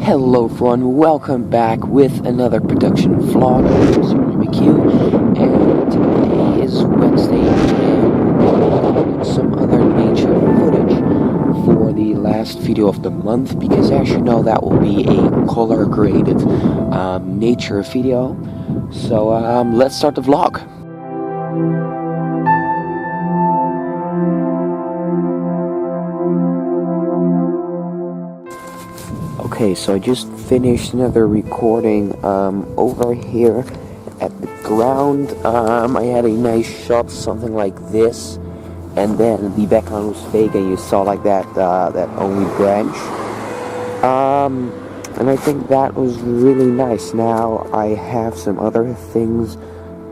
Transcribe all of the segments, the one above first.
Hello everyone, welcome back with another production vlog. I'm Super McHugh, and today is Wednesday and we're recording some other nature footage for the last video of the month, because as you know that will be a color graded nature video. So let's start the vlog. Okay, so I just finished another recording over here at the ground. I had a nice shot, something like this, and then the background was fake, and you saw like that only branch. And I think that was really nice. Now I have some other things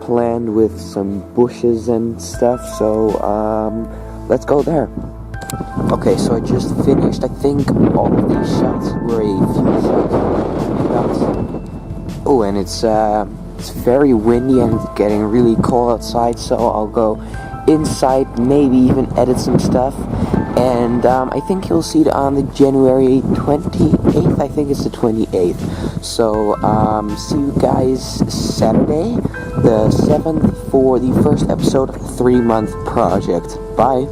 planned with some bushes and stuff, so let's go there. Okay, so I just finished. I think all of these shots were a few shots. Oh, and it's very windy and it's getting really cold outside, so I'll go inside, maybe even edit some stuff. And I think you'll see it on the January 28th. I think it's the 28th. So see you guys Saturday, the 7th, for the first episode of the 3-month project. Bye.